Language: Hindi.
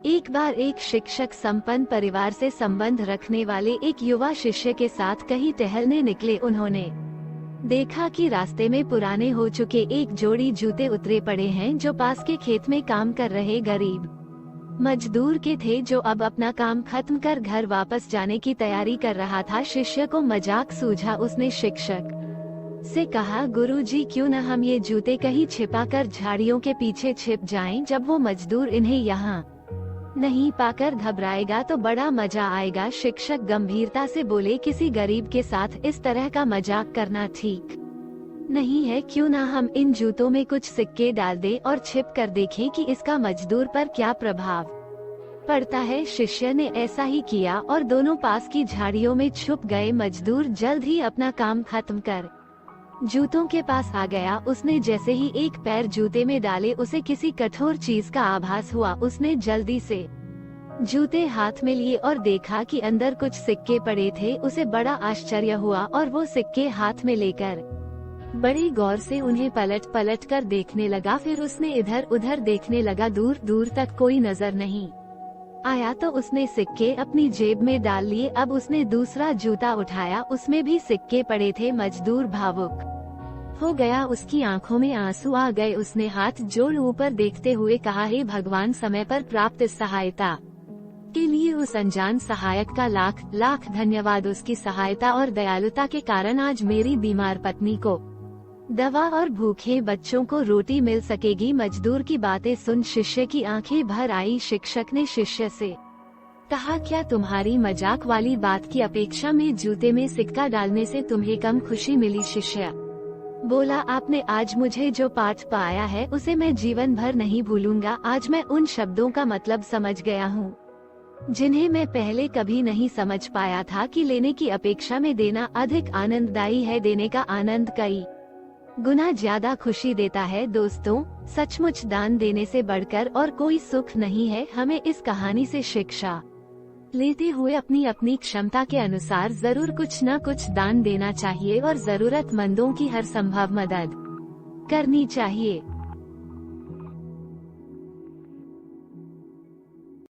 एक बार एक शिक्षक संपन्न परिवार से संबंध रखने वाले एक युवा शिष्य के साथ कहीं टहलने निकले। उन्होंने देखा कि रास्ते में पुराने हो चुके एक जोड़ी जूते उतरे पड़े हैं जो पास के खेत में काम कर रहे गरीब मजदूर के थे, जो अब अपना काम खत्म कर घर वापस जाने की तैयारी कर रहा था। शिष्य को मजाक सूझा। उसने शिक्षक से कहा, गुरुजी, क्यों न हम ये जूते कहीं छिपा कर झाड़ियों के पीछे छिप जाएं। जब वो मजदूर इन्हें यहाँ नहीं पाकर घबराएगा तो बड़ा मजा आएगा। शिक्षक गंभीरता से बोले, किसी गरीब के साथ इस तरह का मजाक करना ठीक नहीं है। क्यों ना हम इन जूतों में कुछ सिक्के डाल दें और छिप कर देखें कि इसका मजदूर पर क्या प्रभाव पड़ता है। शिष्य ने ऐसा ही किया और दोनों पास की झाड़ियों में छुप गए। मजदूर जल्द ही अपना काम खत्म कर जूतों के पास आ गया। उसने जैसे ही एक पैर जूते में डाले, उसे किसी कठोर चीज का आभास हुआ। उसने जल्दी से जूते हाथ में लिए और देखा कि अंदर कुछ सिक्के पड़े थे। उसे बड़ा आश्चर्य हुआ और वो सिक्के हाथ में लेकर बड़ी गौर से उन्हें पलट पलट कर देखने लगा। फिर उसने इधर उधर देखने लगा। दूर दूर तक कोई नजर नहीं आया तो उसने सिक्के अपनी जेब में डाल लिए। अब उसने दूसरा जूता उठाया, उसमें भी सिक्के पड़े थे। मजदूर भावुक हो गया, उसकी आंखों में आंसू आ गए। उसने हाथ जोड़ ऊपर देखते हुए कहा, हे भगवान, समय पर प्राप्त सहायता के लिए उस अनजान सहायक का लाख लाख धन्यवाद। उसकी सहायता और दयालुता के कारण आज मेरी बीमार पत्नी को दवा और भूखे बच्चों को रोटी मिल सकेगी। मजदूर की बातें सुन शिष्य की आंखें भर आई। शिक्षक ने शिष्य से कहा, क्या तुम्हारी मजाक वाली बात की अपेक्षा में जूते में सिक्का डालने से तुम्हें कम खुशी मिली? शिष्य बोला, आपने आज मुझे जो पाठ पाया है उसे मैं जीवन भर नहीं भूलूंगा। आज मैं उन शब्दों का मतलब समझ गया हूँ जिन्हें मैं पहले कभी नहीं समझ पाया था, कि लेने की अपेक्षा में देना अधिक आनंददायी है। देने का आनंद कई गुना ज्यादा खुशी देता है। दोस्तों, सचमुच दान देने से बढ़कर और कोई सुख नहीं है। हमें इस कहानी से शिक्षा लेते हुए अपनी अपनी क्षमता के अनुसार जरूर कुछ न कुछ दान देना चाहिए और जरूरतमंदों की हर संभव मदद करनी चाहिए।